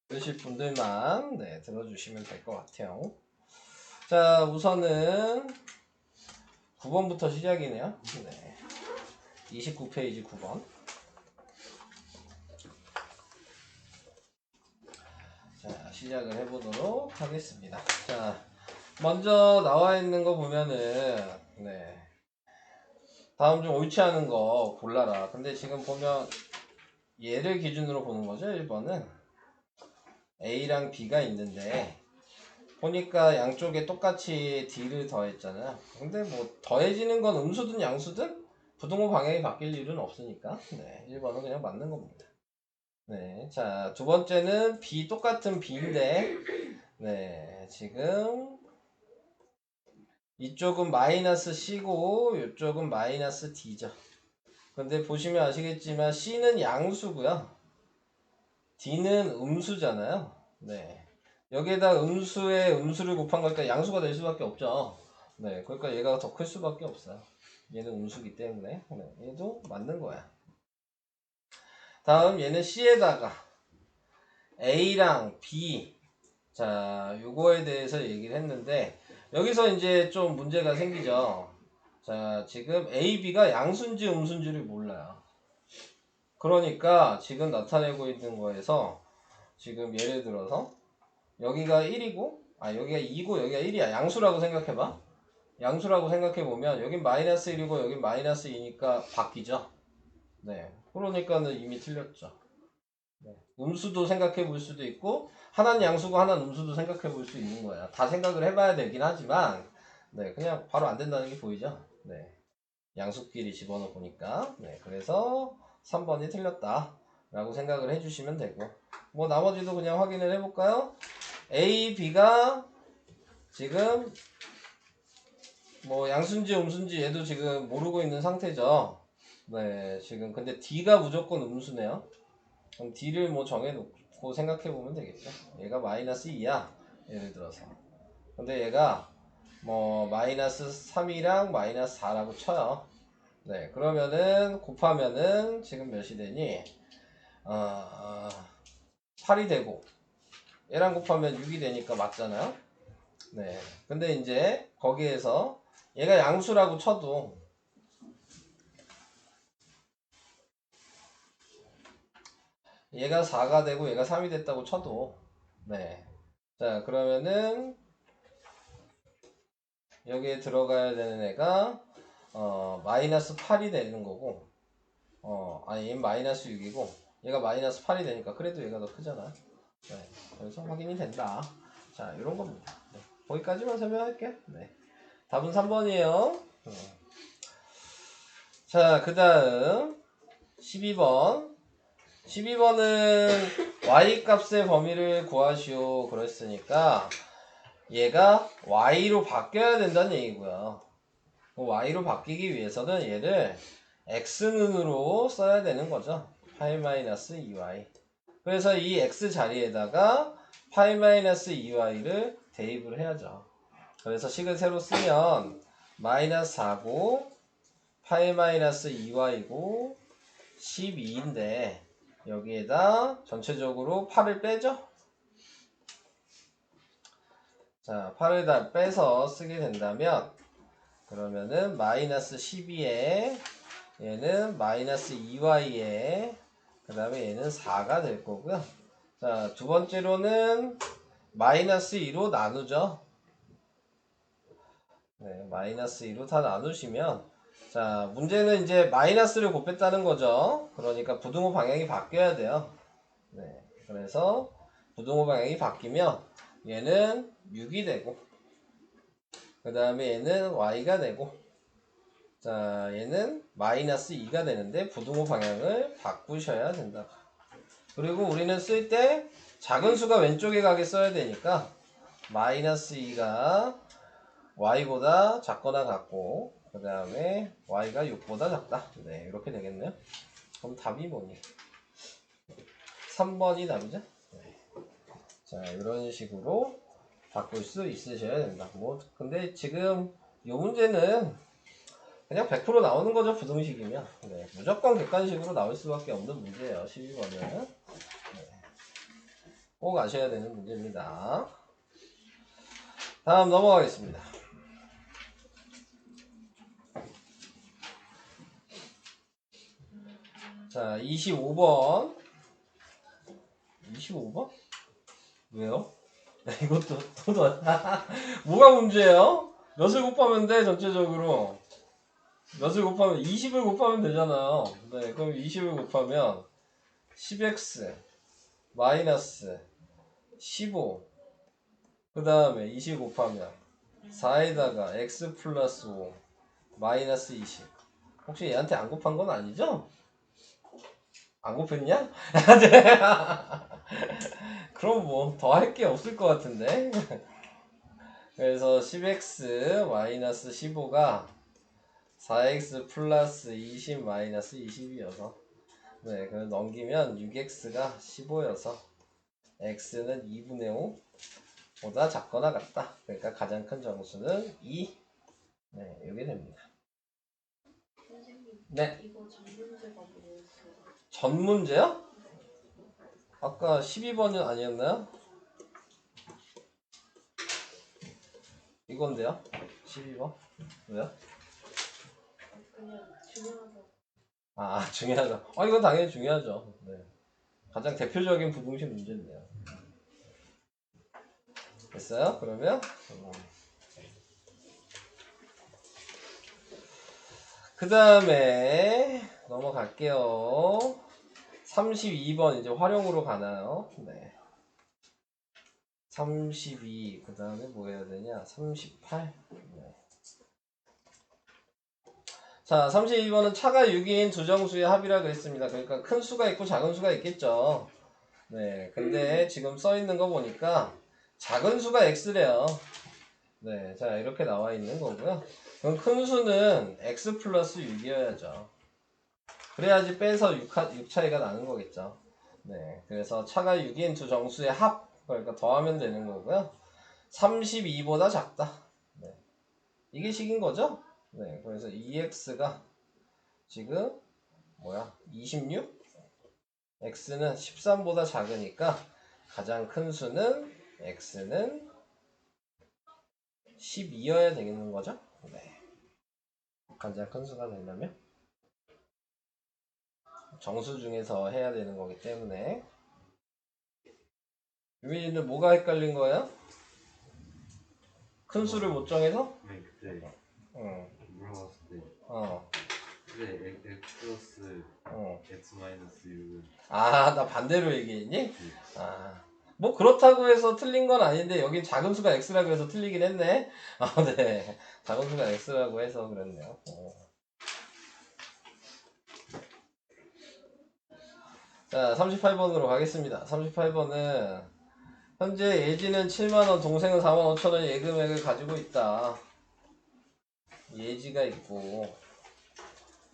들으실 분들만 들어주시면 될 것 같아요. 자, 우선은 9번부터 시작이네요. 29페이지 9번. 자, 시작을 해보도록 하겠습니다. 자, 먼저 나와 있는 거 보면은, 다음 중 옳지 않은 거 골라라. 근데 지금 보면 얘를 기준으로 보는 거죠. 1번은 A랑 B가 있는데 보니까 양쪽에 똑같이 D를 더했잖아요. 근데 뭐 더해지는 건 음수든 양수든 부등호 방향이 바뀔 일은 없으니까 1번은 그냥 맞는 겁니다. 자, 두 번째는 B 똑같은 B인데 지금 이쪽은 마이너스 C고 이쪽은 마이너스 D죠. 근데 보시면 아시겠지만 C는 양수고요. D는 음수잖아요. 여기에다 음수에 음수를 곱한 거니까 양수가 될 수밖에 없죠. 그러니까 얘가 더 클 수밖에 없어요. 얘는 음수기 때문에. 얘도 맞는 거야. 다음 얘는 C에다가 A랑 B. 자, 요거에 대해서 얘기를 했는데 여기서 이제 좀 문제가 생기죠. 자, 지금 A, B가 양수인지 음수인지를 몰라요. 그러니까 지금 나타내고 있는 거에서 지금 예를 들어서 여기가 1이고 여기가 2고 여기가 1이야. 양수라고 생각해봐. 양수라고 생각해보면 여긴 마이너스 1이고 여긴 마이너스 2니까 바뀌죠. 그러니까는 이미 틀렸죠. 음수도 생각해 볼 수도 있고 하나는 양수고 하나는 음수도 생각해 볼 수 있는 거야. 다 생각을 해봐야 되긴 하지만 그냥 바로 안 된다는 게 보이죠. 양수끼리 집어넣어 보니까 그래서 3번이 틀렸다 라고 생각을 해주시면 되고 뭐 나머지도 그냥 확인을 해볼까요? A, B가 지금 뭐 양수인지 음수인지 얘도 지금 모르고 있는 상태죠. 지금 근데 D가 무조건 음수네요. 그럼 D를 뭐 정해놓고 생각해보면 되겠죠. 얘가 마이너스 2야. 예를 들어서. 근데 얘가 뭐 마이너스 3이랑 마이너스 4라고 쳐요. 그러면은 곱하면은 지금 몇이 되니? 8이 되고 얘랑 곱하면 6이 되니까 맞잖아요. 근데 이제 거기에서 얘가 양수라고 쳐도 얘가 4가 되고 얘가 3이 됐다고 쳐도 자, 그러면은 여기에 들어가야 되는 애가 마이너스 8이 되는 거고 얘는 마이너스 6이고 얘가 마이너스 8이 되니까 그래도 얘가 더 크잖아. 그래서 확인이 된다. 자, 이런 겁니다. 거기까지만 설명할게. 답은 3번이에요. 자, 그 다음 12번 12번은 y 값의 범위를 구하시오 그랬으니까 얘가 y로 바뀌어야 된다는 얘기고요. y로 바뀌기 위해서는 얘를 x는으로 써야 되는 거죠. 8-2y. 그래서 이 x 자리에다가 8-2y를 대입을 해야죠. 그래서 식을 새로 쓰면 마이너스 4고 8-2y고 12인데 여기에다 전체적으로 8을 빼죠. 자, 8을 다 빼서 쓰게 된다면 그러면은 마이너스 12에 얘는 마이너스 2y에 그 다음에 얘는 4가 될 거고요. 자, 두 번째로는 마이너스 2로 나누죠. 마이너스 2로 다 나누시면 자, 문제는 이제 마이너스를 곱했다는 거죠. 그러니까 부등호 방향이 바뀌어야 돼요. 그래서 부등호 방향이 바뀌면 얘는 6이 되고 그 다음에 얘는 y가 되고 자, 얘는 마이너스 2가 되는데 부등호 방향을 바꾸셔야 된다. 그리고 우리는 쓸 때 작은 수가 왼쪽에 가게 써야 되니까 마이너스 2가 y보다 작거나 같고 그 다음에 y가 6보다 작다. 이렇게 되겠네요. 그럼 답이 뭐니? 3번이 답이죠. 자, 이런 식으로 바꿀 수 있으셔야 된다. 뭐 근데 지금 이 문제는 그냥 100% 나오는 거죠. 부등식이면. 무조건 객관식으로 나올 수밖에 없는 문제예요. 12번은. 꼭 아셔야 되는 문제입니다. 다음 넘어가겠습니다. 자, 25번. 25번? 왜요? 이것도 또 뭐가 문제예요? 몇을 곱하면 돼, 전체적으로? 몇을 곱하면 20을 곱하면 되잖아요. 네, 그럼 20을 곱하면 10x 마이너스 15, 그 다음에 20 곱하면 4에다가 x 플러스 5 마이너스 20. 혹시 얘한테 안 곱한 건 아니죠? 안 곱했냐? 그럼 뭐 더 할 게 없을 것 같은데. 그래서 10x 마이너스 15가 4x 플러스 20 마이너스 20이어서, 네, 그럼 넘기면 6x가 15여서 x는 2분의 5보다 작거나 같다. 그러니까 가장 큰 정수는 2. 네, 이게 됩니다. 선생님, 네, 이거 전 문제가 뭐였어요? 전 문제요? 아까 12번은 아니었나요? 이건데요? 12번? 왜요? 그냥 중요하다고. 아, 중요하죠. 이건 당연히 중요하죠. 네. 가장 대표적인 부등식 문제인데요. 됐어요? 그러면 그 다음에 넘어갈게요. 32번 이제 활용으로 가나요? 네. 32, 그 다음에 뭐 해야 되냐? 38. 네. 자, 32번은 차가 6인 두 정수의 합이라 그랬습니다. 그러니까 큰 수가 있고 작은 수가 있겠죠. 네, 근데 지금 써 있는 거 보니까 작은 수가 x래요. 네, 자, 이렇게 나와 있는 거고요. 그럼 큰 수는 x 플러스 6이어야죠. 그래야지 빼서 6 차이가 나는 거겠죠. 네, 그래서 차가 6인 두 정수의 합, 그러니까 더하면 되는 거고요. 32보다 작다. 네, 이게 식인 거죠? 네, 그래서 2x가 지금 뭐야? 26? x는 13보다 작으니까 가장 큰 수는 x는 12여야 되는 거죠? 네. 가장 큰 수가 되려면 정수 중에서 해야 되는 거기 때문에. 유민이는 뭐가 헷갈린 거예요? 큰 수를 못 정해서? 네, 그때 응. 물어봤을 때 어. 그때 x 플러스 어. x 마이너스 6은 아, 나 반대로 얘기했니? 아. 뭐 그렇다고 해서 틀린 건 아닌데 여긴 작은 수가 x라고 해서 틀리긴 했네. 아, 네. 작은 수가 x라고 해서 그랬네요. 자, 38번으로 가겠습니다. 38번은 현재 예지는 7만원, 동생은 4만 5천원 예금액을 가지고 있다. 예지가 있고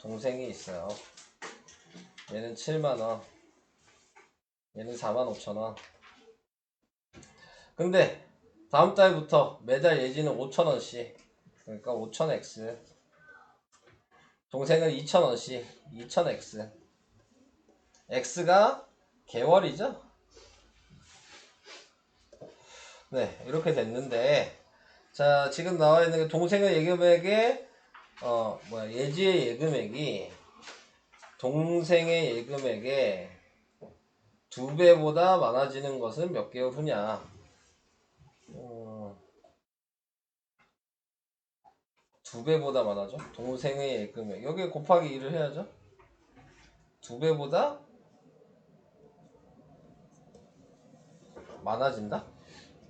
동생이 있어요. 얘는 7만원, 얘는 4만 5천원. 근데 다음 달부터 매달 예지는 5천원씩, 그러니까 5천X, 동생은 2천원씩 2천X. X가 개월이죠? 네, 이렇게 됐는데, 자, 지금 나와 있는 게 동생의 예금액의 예지의 예금액이 동생의 예금액의 2배보다 많아지는 것은 몇 개월 후냐? 2배보다 많아져? 동생의 예금액. 여기 곱하기 2를 해야죠? 2배보다 많아진다?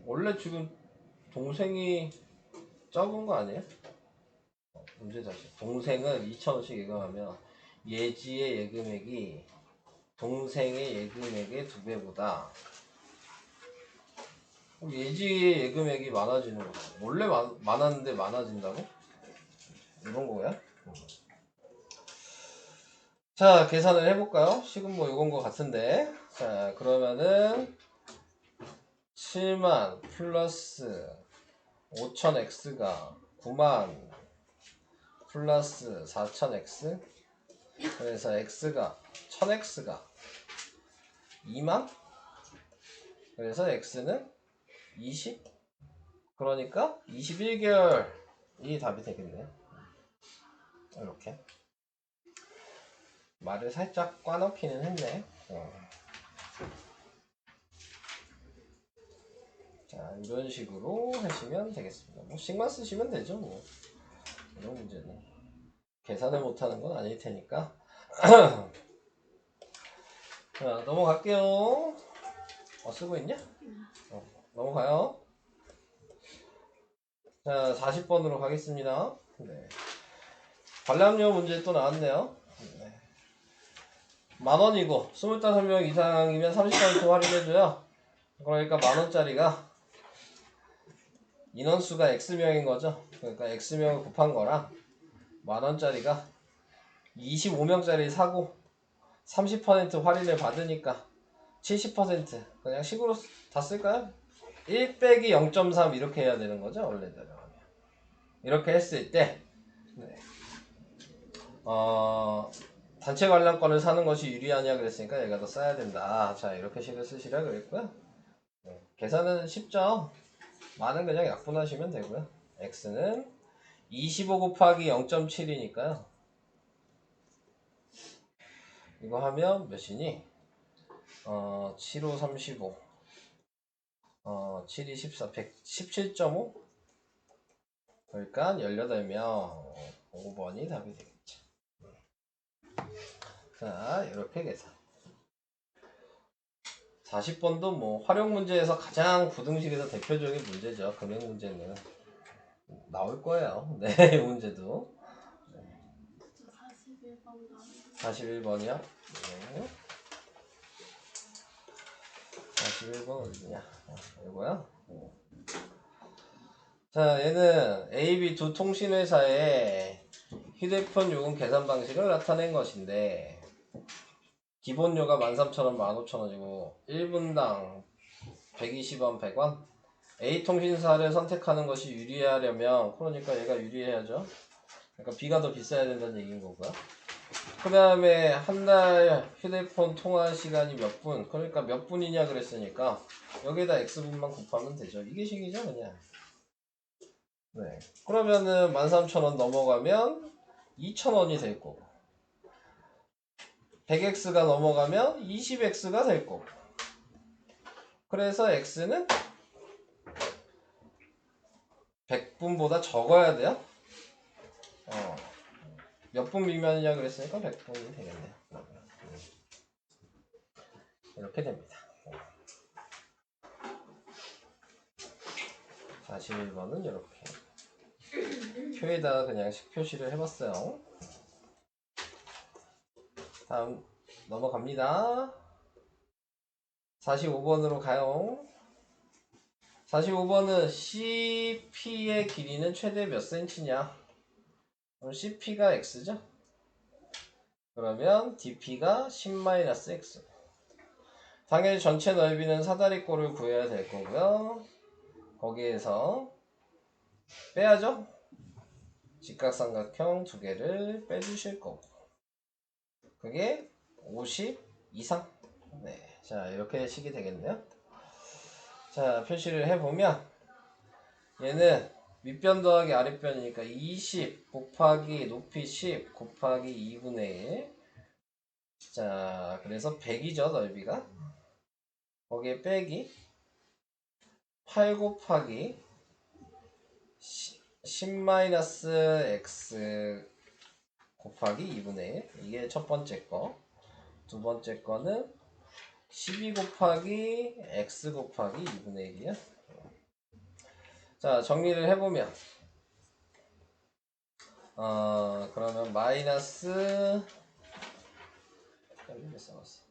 원래 지금 동생이 적은 거 아니에요? 문제 다시. 동생은 2천원씩 예금하면 예지의 예금액이 동생의 예금액의 2배보다, 예지의 예금액이 많아지는 거. 원래 많았는데 많아진다고? 이런 거야? 자, 계산을 해볼까요? 식은 뭐 이건 거 같은데. 자, 그러면은 7만 플러스 5,000x가 9만 플러스 4,000x. 그래서 x가 1000x가 2만? 그래서 x는 20. 그러니까 21개월이 답이 되겠네요. 이렇게 말을 살짝 꽈놓기는 했네. 자, 이런 식으로 하시면 되겠습니다. 뭐 식만 쓰시면 되죠, 뭐. 이런 문제는 계산을 못하는 건 아닐 테니까. 자, 넘어갈게요. 쓰고 있냐? 넘어가요. 자, 40번으로 가겠습니다. 네. 관람료 문제 또 나왔네요. 네. 10,000원이고 25명 이상이면 30% 할인해줘요. 그러니까 10,000원짜리가 인원수가 X명인 거죠. 그러니까 X명을 곱한 거랑 10,000원짜리가 25명짜리 사고 30% 할인을 받으니까 70% 그냥 식으로 다 쓸까요? 1 빼기 0.3 이렇게 해야 되는 거죠, 원래대로. 이렇게 했을 때 네. 단체 관람권을 사는 것이 유리하냐 그랬으니까 얘가 더 써야 된다. 자, 이렇게 식을 쓰시라 그랬고요. 네. 계산은 쉽죠? 만은 그냥 약분하시면 되고요. x는 25 곱하기 0.7이니까요. 이거 하면 몇이니? 7, 5, 35 7, 2, 14, 117.5? 그러니까 18명 5번이 답이 되겠죠. 자, 이렇게 계산. 40번도 뭐 활용 문제에서 가장 부등식에서 대표적인 문제죠. 금액 문제는 나올 거예요. 네, 이 문제도. 41번 41번이요? 네. 41번 어디냐? 이거요? 자, 얘는 AB 두 통신회사의 휴대폰 요금 계산 방식을 나타낸 것인데, 기본료가 13,000원, 15,000원이고 1분당 120원, 100원. A통신사를 선택하는 것이 유리하려면, 그러니까 얘가 유리해야죠. 그러니까 B가 더 비싸야 된다는 얘기인 거고요. 그 다음에 한 달 휴대폰 통화 시간이 몇 분, 그러니까 몇 분이냐 그랬으니까 여기에다 X분만 곱하면 되죠. 이게 식이죠, 그냥. 네. 그러면은 13,000원 넘어가면 2,000원이 될 거고, 100X가 넘어가면 20X가 될 거고, 그래서 X는 100분보다 적어야 돼요. 몇 분 미만이냐 그랬으니까 100분이 되겠네요. 이렇게 됩니다. 41번은 이렇게 표에다가 그냥 표시를 해봤어요. 다음 넘어갑니다. 45번으로 가요. 45번은 CP의 길이는 최대 몇 cm냐? 그럼 CP가 X죠? 그러면 DP가 10-X. 당연히 전체 넓이는 사다리꼴을 구해야 될 거고요. 거기에서 빼야죠? 직각삼각형 두 개를 빼주실 거고, 그게 50 이상. 네, 자, 이렇게 식이 되겠네요. 자, 표시를 해보면 얘는 윗변 더하기 아랫변이니까 20 곱하기 높이 10 곱하기 2분의 1. 자, 그래서 100이죠, 넓이가. 거기에 빼기 8 곱하기 10-x 곱하기 2분의 1. 이게 첫 번째 거. 두 번째 거는 12 곱하기 x 곱하기 2분의 1이야. 자, 정리를 해보면 그러면 마이너스 10-x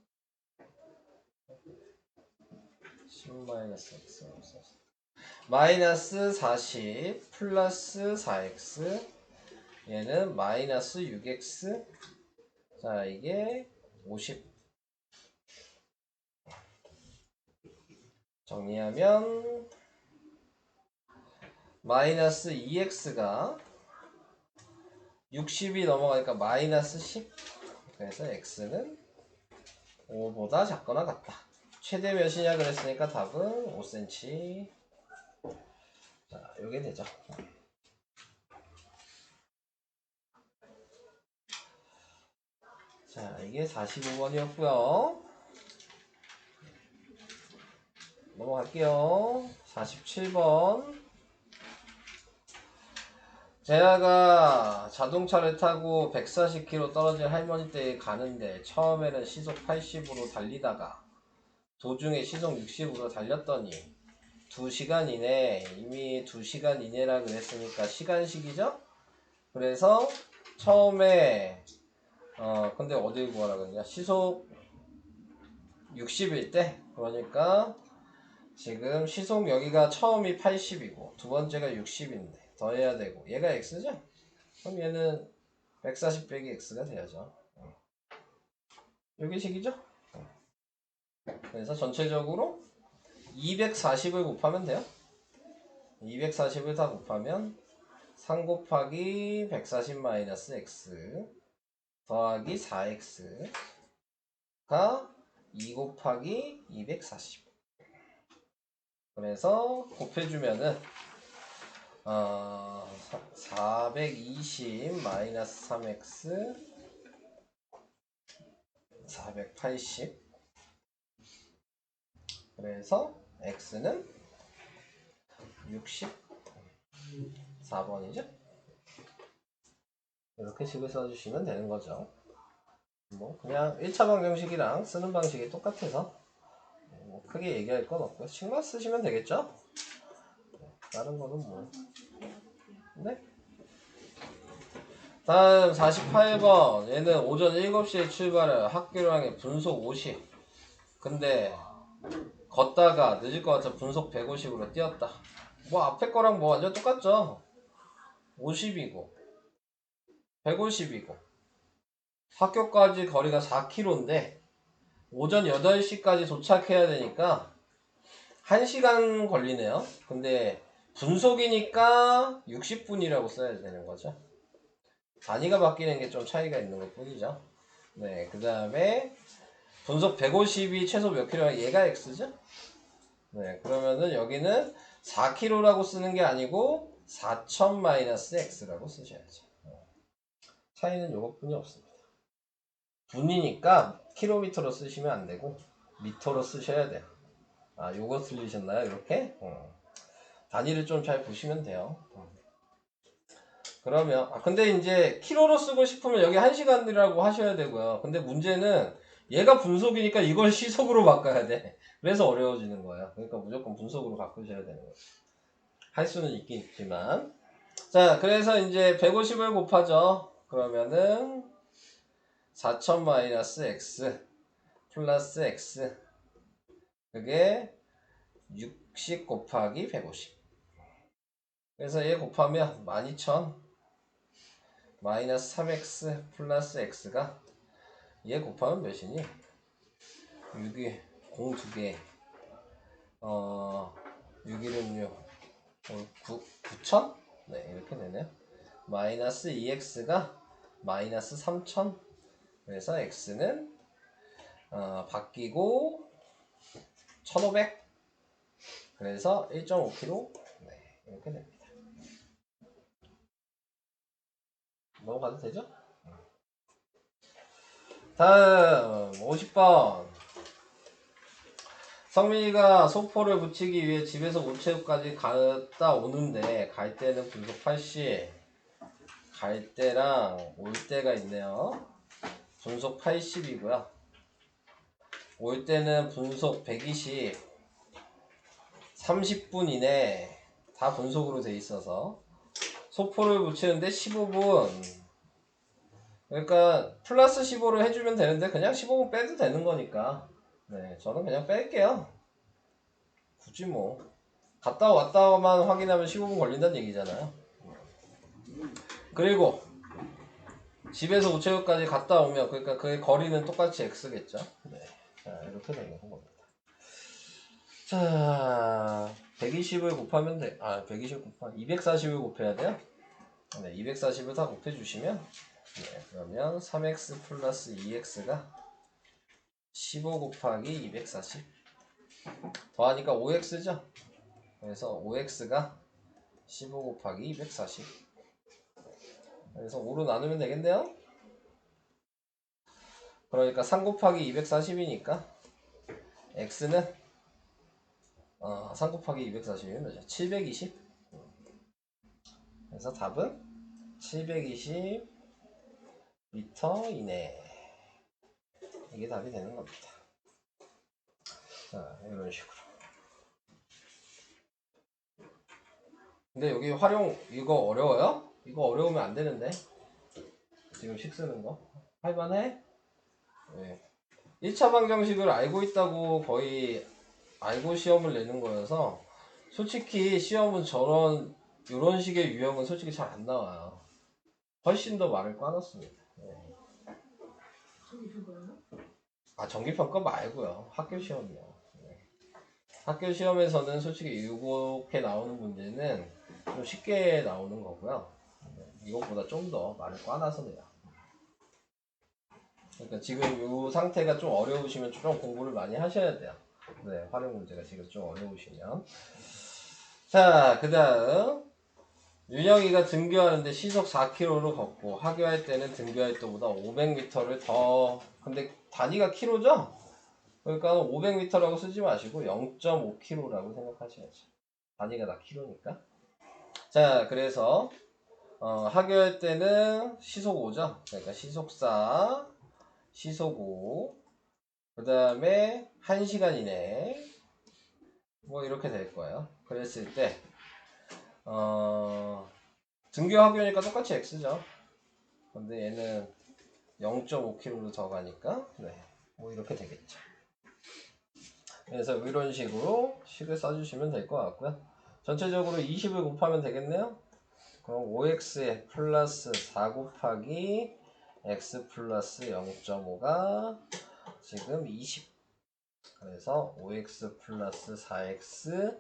마이너스 40 플러스 4x, 얘는 마이너스 6x. 자, 이게 50. 정리하면 마이너스 2x가 60이 넘어가니까 마이너스 10. 그래서 x는 5보다 작거나 같다. 최대 몇이냐 그랬으니까 답은 5cm. 자, 요게 되죠. 자, 이게 45번이었고요. 넘어갈게요. 47번. 재하가 자동차를 타고 140km 떨어진 할머니 댁에 가는데 처음에는 시속 80으로 달리다가 도중에 시속 60으로 달렸더니 2시간 이내, 이미 2시간 이내라 그랬으니까 시간식이죠? 그래서 처음에 근데 어딜 구하라 그러냐? 시속 60일 때, 그러니까 지금 시속 여기가 처음이 80이고 두 번째가 60인데 더해야 되고 얘가 x죠? 그럼 얘는 140 빼기 x가 돼야죠. 여기 식이죠? 그래서 전체적으로 240을 곱하면 돼요. 240을 다 곱하면 3 곱하기 140 마이너스 x 더하기 4x가 2 곱하기 240. 그래서 곱해주면은 420 마이너스 3x 480. 그래서 x는 64번이죠. 이렇게 식을 써주시면 되는 거죠. 뭐 그냥 1차 방정식이랑 쓰는 방식이 똑같아서 뭐 크게 얘기할 건 없고 식만 쓰시면 되겠죠. 다른 거는 뭐. 네? 다음 48번. 얘는 오전 7시에 출발해 학교를 향해 분속 50. 근데 걷다가 늦을 것 같아 분속 150으로 뛰었다. 뭐 앞에 거랑 뭐 완전 똑같죠. 50이고 150이고 학교까지 거리가 4km인데 오전 8시까지 도착해야 되니까 1시간 걸리네요. 근데 분속이니까 60분이라고 써야 되는 거죠. 단위가 바뀌는 게 좀 차이가 있는 것 뿐이죠. 네, 그 다음에 분속 150이 최소 몇 킬로야? 얘가 x죠? 네, 그러면은 여기는 4km라고 쓰는 게 아니고 4000 마이너스 x라고 쓰셔야죠. 차이는 요것뿐이 없습니다. 분이니까 킬로미터로 쓰시면 안 되고 미터로 쓰셔야 돼요. 아, 요거 틀리셨나요? 이렇게? 단위를 좀 잘 보시면 돼요. 그러면 근데 이제 킬로로 쓰고 싶으면 여기 1시간이라고 하셔야 되고요. 근데 문제는 얘가 분속이니까 이걸 시속으로 바꿔야 돼. 그래서 어려워지는 거예요. 그러니까 무조건 분속으로 바꾸셔야 되는 거예요. 할 수는 있긴 있지만. 자, 그래서 이제 150을 곱하죠. 그러면은 4000 마이너스 x 플러스 x 그게 60 곱하기 150. 그래서 얘 곱하면 12000 마이너스 3x 플러스 x가 얘 곱하면 몇이니? 6이 0 2개 616 9000? 네, 이렇게 되네요. 마이너스 2x가 마이너스 3000. 그래서 x는 바뀌고 1500. 그래서 1.5kg. 네, 이렇게 됩니다. 넘어가도 되죠? 다음 50번. 성민이가 소포를 붙이기 위해 집에서 우체국까지 갔다 오는데 갈 때는 분속 80, 갈 때랑 올 때가 있네요. 분속 80이고요. 올 때는 분속 120, 30분 이내 다 분속으로 돼 있어서 소포를 붙이는데 15분. 그러니까 플러스 15를 해주면 되는데 그냥 15분 빼도 되는 거니까 네, 저는 그냥 뺄게요. 굳이 뭐 갔다 왔다만 확인하면 15분 걸린다는 얘기잖아요. 그리고 집에서 우체국까지 갔다 오면 그러니까 그의 거리는 똑같이 x겠죠. 네, 자, 이렇게 되는 겁니다. 자, 120을 곱하면 돼. 120 곱하면 240을 곱해야 돼요. 네, 240을 다 곱해주시면 네, 그러면 3x 플러스 2x가 15 곱하기 240 더하니까 5x죠. 그래서 5x가 15 곱하기 240. 그래서 5로 나누면 되겠네요. 그러니까 3 곱하기 240이니까 x는 3 곱하기 240이면 뭐죠? 720. 그래서 답은 720 미터 이내. 이게 답이 되는 겁니다. 자, 이런 식으로. 근데 여기 활용 이거 어려워요? 이거 어려우면 안 되는데. 지금 식 쓰는 거. 할만해? 네. 1차 방정식을 알고 있다고 거의 알고 시험을 내는 거여서 솔직히 시험은 요런 식의 유형은 솔직히 잘 안 나와요. 훨씬 더 말을 까놨습니다. 네. 아, 정기평가 말고요. 학교 시험이요. 네. 학교 시험에서는 솔직히 이렇게 나오는 문제는 좀 쉽게 나오는 거고요. 네. 이것보다 좀 더 말을 까놔서 내요. 그러니까 지금 이 상태가 좀 어려우시면 좀 공부를 많이 하셔야 돼요. 네, 활용 문제가 지금 좀 어려우시면. 자, 그 다음 윤영이가 등교하는데 시속 4km로 걷고 하교할 때는 등교할 때보다 500m를 더, 근데 단위가 km죠? 그러니까 500m라고 쓰지 마시고 0.5km라고 생각하셔야죠. 단위가 다 km니까. 자, 그래서 하교할 때는 시속 5죠. 그러니까 시속 4, 시속 5, 그 다음에 1시간 이내 뭐 이렇게 될 거예요. 그랬을 때 등교 학교니까 똑같이 x죠. 근데 얘는 0.5km로 더 가니까 네, 뭐 이렇게 되겠죠. 그래서 이런 식으로 식을 써주시면 될 것 같고요. 전체적으로 20을 곱하면 되겠네요. 그럼 5x 플러스 4 곱하기 x 플러스 0.5가 지금 20. 그래서 5x 플러스 4x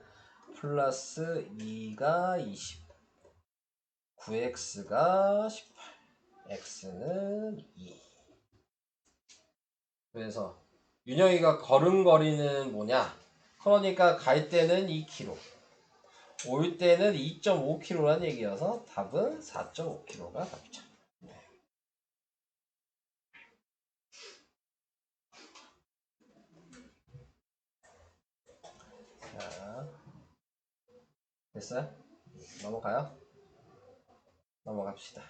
플러스 2가 20. 9x가 18. x는 2. 그래서 윤영이가 걸은 거리는 뭐냐? 그러니까 갈 때는 2km, 올 때는 2.5km란 얘기여서 답은 4.5km가 답이죠. 자, 됐어요? 넘어가요? 넘어갑시다.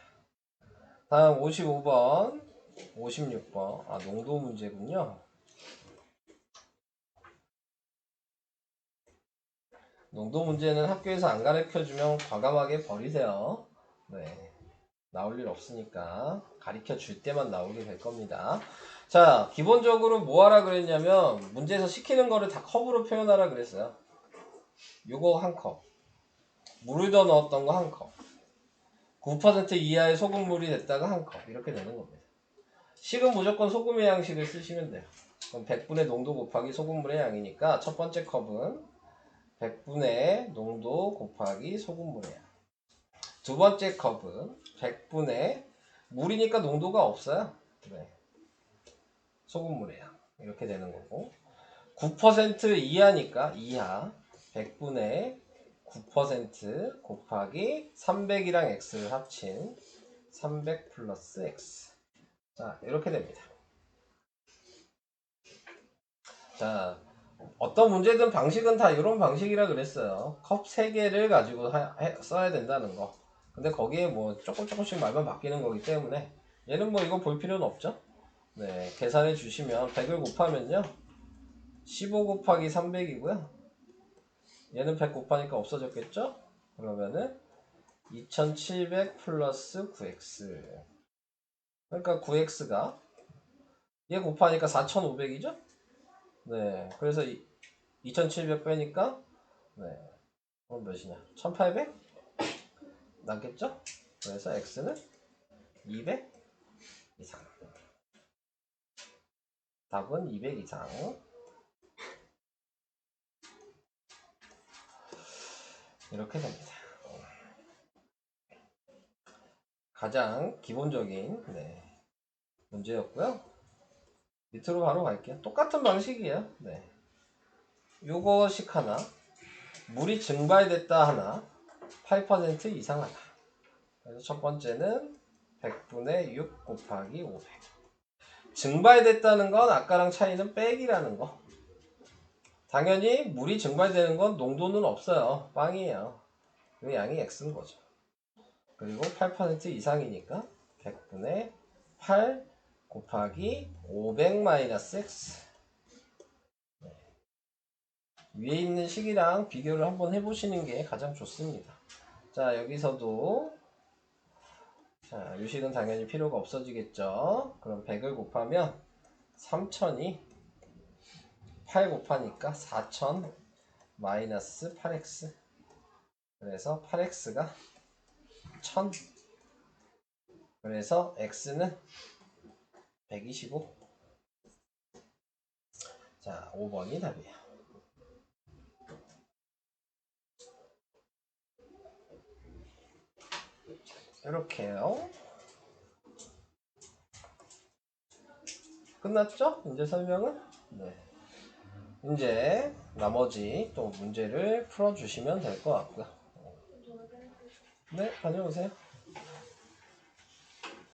다음 55번, 56번. 아, 농도 문제군요. 농도 문제는 학교에서 안 가르쳐주면 과감하게 버리세요. 네. 나올 일 없으니까 가르쳐 줄 때만 나오게 될 겁니다. 자, 기본적으로 뭐 하라 그랬냐면 문제에서 시키는 거를 다 컵으로 표현하라 그랬어요. 요거 한 컵, 물을 더 넣었던 거 한 컵, 9% 이하의 소금물이 됐다가 한 컵, 이렇게 되는 겁니다. 식은 무조건 소금의 양식을 쓰시면 돼요. 그럼 100분의 농도 곱하기 소금물의 양이니까 첫 번째 컵은 100분의 농도 곱하기 소금물의 양. 두 번째 컵은 100분의 물이니까 농도가 없어요. 네. 소금물의 양. 이렇게 되는 거고. 9% 이하니까 이하 100분의 9% 곱하기 300이랑 x를 합친 300 플러스 x. 자, 이렇게 됩니다. 자, 어떤 문제든 방식은 다 이런 방식이라 그랬어요. 컵 3개를 가지고 써야 된다는 거. 근데 거기에 뭐 조금씩 말만 바뀌는 거기 때문에 얘는 뭐 이거 볼 필요는 없죠. 네, 계산해 주시면 100을 곱하면요 15 곱하기 300이고요 얘는 100 곱하니까 없어졌겠죠. 그러면은 2700 플러스 9x. 그러니까 9x가 얘 곱하니까 4500이죠. 네, 그래서 2700 빼니까 네, 그럼 몇이냐? 1800 남겠죠? 그래서 x는 200 이상. 답은 200 이상. 이렇게 됩니다. 가장 기본적인 문제였고요. 밑으로 바로 갈게요. 똑같은 방식이에요. 네. 요거식 하나, 물이 증발됐다 하나, 8% 이상하다. 그래서 첫 번째는 100분의 6 곱하기 500. 증발됐다는 건 아까랑 차이는 빼기라는 거. 당연히 물이 증발되는 건 농도는 없어요. 빵이에요. 그 양이 x인 거죠. 그리고 8% 이상이니까 100분의 8 곱하기 500 마이너스 x. 위에 있는 식이랑 비교를 한번 해보시는 게 가장 좋습니다. 자, 여기서도 자, 유식은 당연히 필요가 없어지겠죠. 그럼 100을 곱하면 3000이 8 곱하니까 4000 마이너스 8x. 그래서 8x가 1000. 그래서 x는 125. 자, 5번이 답이에요. 이렇게요. 끝났죠? 이제 설명은? 네. 이제 나머지 또 문제를 풀어주시면 될 것 같고요. 네, 다녀오세요.